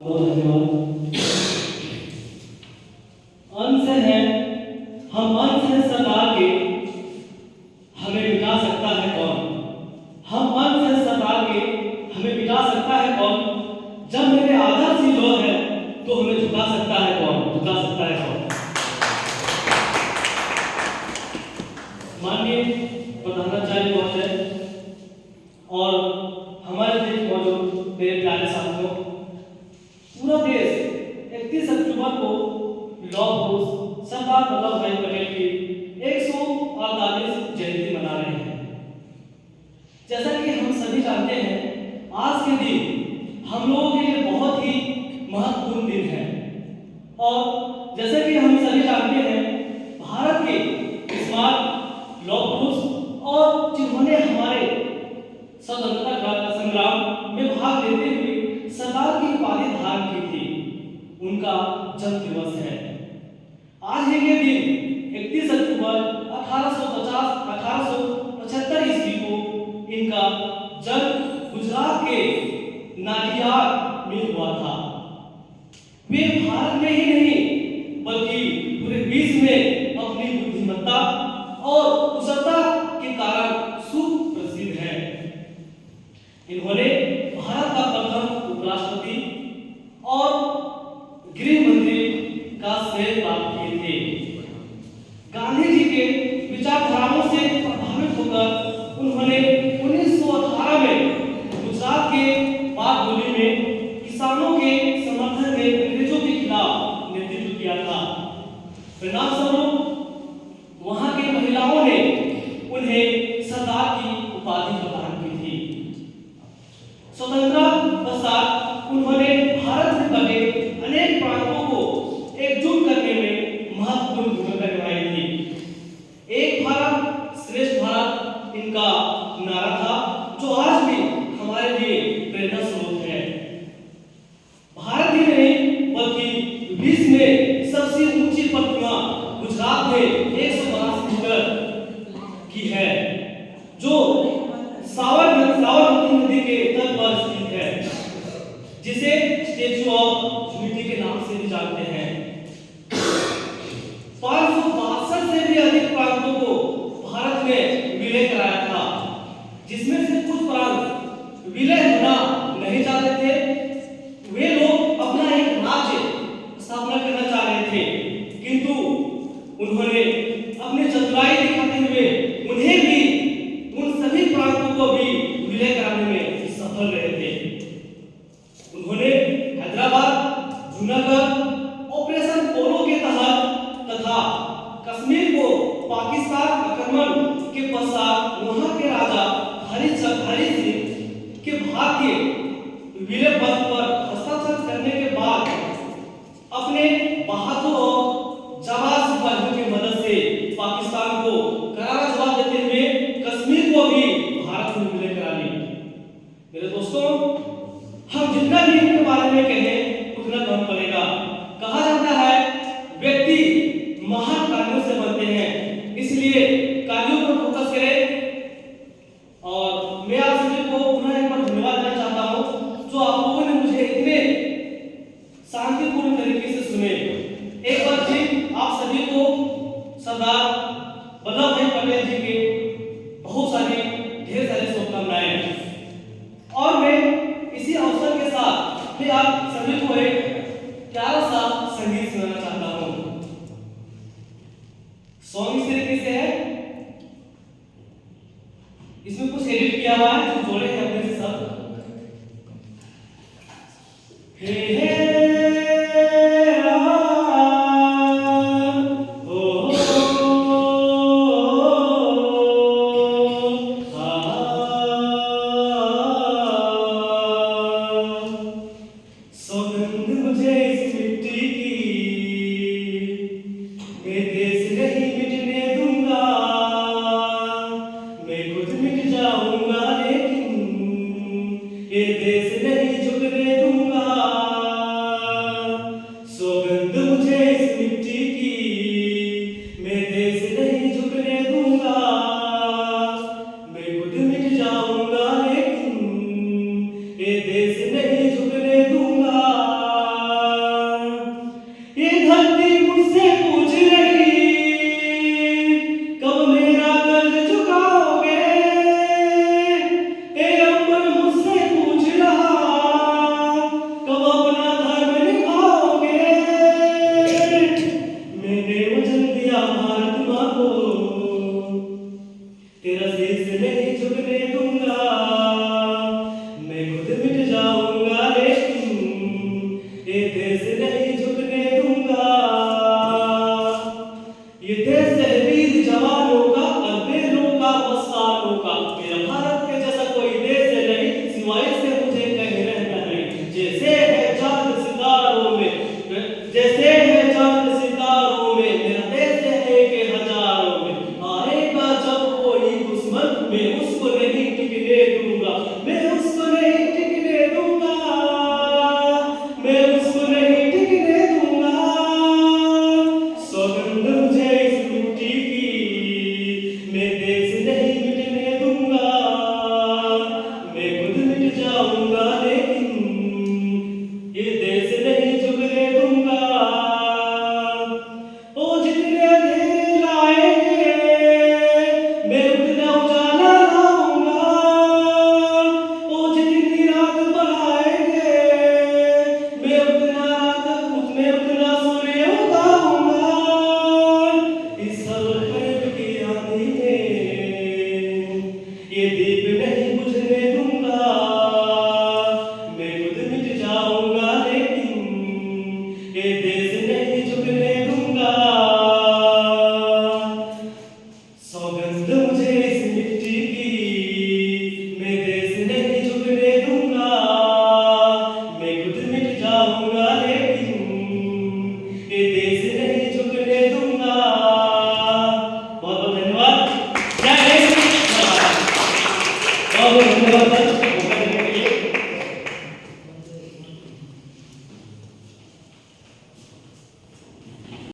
बहुत धन्यवाद। अंश है, हम अंश हैं सदा के, हमें मिटा सकता है कौन? हम अंश हैं सदा के, हमें मिटा सकता है कौन? जब मेरे आदर्श ही लो है तो हमें झुका सकता है कौन? झुका सकता है कौन? माननीय प्रधानाचार्य महोदय और हमारे देश मौजूद मेरे प्यारे साथियों, पूरा देश 31 अक्टूबर को लौह पुरुष सरदार वल्लभ भाई पटेल की 148 जयंती मना रहे हैं। जैसा कि हम सभी जानते हैं, आज के दिन हम लोगों के लिए बहुत ही महत्वपूर्ण दिन है और जैसा कि हम सभी जानते हैं, भारत के स्मार्ट लौह पुरुष और जिन्होंने हमारे स्वतंत्रता संग्राम में भाग लेते हुए सरदार की उपाधि धारण की थी, उनका जन्म दिवस है। आज ही के दिन 31 अक्टूबर 1875 ईस्वी को इनका जन्म गुजरात के नाडियाड में हुआ था। वे भारत में ही नहीं बल्कि पूरे विश्व में अपनी बुद्धिमत्ता और कुशलता के कारण सुप्रसिद्ध हैं। इन्होंने भारत का प्रथम उपराष्ट्रपति और गृह मंत्री का श्रेय प्राप्त किए थे। गांधी जी के विचारधाराओं से प्रभावित होकर उन्होंने 1918 में गुजरात के बागबोली में किसानों के समर्थन में अंग्रेजों के खिलाफ नेतृत्व किया था। परिणामस्वरूप वहां की महिलाओं ने उन्हें सरदार की उपाधि प्रदान की थी। स्वतंत्रता पश्चात उन्होंने भारत में बने अनेक प्रांतों को एकजुट करने में महत्वपूर्ण भूमिका निभाई थी। एक भारत श्रेष्ठ भारत इनका नारा था, जो आज भी हमारे लिए प्रेरणा स्रोत है। भारत ही नहीं बल्कि विश्व में सबसे ऊंची प्रतिमा गुजरात में 152 मीटर की है, जो साबरमती नदी के तट पर स्थित है, जिसे स्टैच्यू ऑफ यूनिटी के नाम से भी जानते हैं। 562 से भी अधिक प्रांतों को भारत में विलय कराया था, जिसमें से कुछ प्रांत विलय होना नहीं चाहते थे। वे लोग अपना एक राज्य स्थापना करना चाह रहे थे, किंतु उन्होंने अपनी चतुराई दिखाते हुए उन्हें भी उन सभी प्रांतों को भी विलय कराने में सफल रहे थे। उन्होंने हैदराबाद, जूनागढ़, ऑपरेशन पोलो के तहत तथा कश्मीर को पाकिस्तान आक्रमण के पश्चात वहां के राजा हरि सिंह के भारतीय विलय पत्र पर हस्ताक्षर करने के बाद अपने बहादुर और जाबाज सिपाहियों की मदद से पाकिस्तान को करारा जवाब देते हुए कश्मीर को भी भारत में विलय करा ली। मेरे दोस्तों, हम जितना भी इनके बारे में कहें उतना कम पड़ेगा। कहा जाता है व्यक्ति महान कार्यों से बनते हैं, इसलिए कार्यों पर फोकस करें। और मैं आप सभी को पुनः एक बार धन्यवाद देना चाहता हूं, जो आप लोगों ने मुझे इतने शांतिपूर्ण तरीके से सुने। एक बार फिर आप सभी को सरदार वल्लभ भाई पटेल जी के बहुत सारी ढेर सारी शुभकामनाएं। और मैं इसी अवसर के साथ मैं आप सभी को एक प्यारा सा संगीत सुनाना चाहता हूं। सॉन्ग इस तरीके से है, इसमें कुछ एडिट किया हुआ है, जो जोड़े हैं अपने से सब। हे हे सौगंध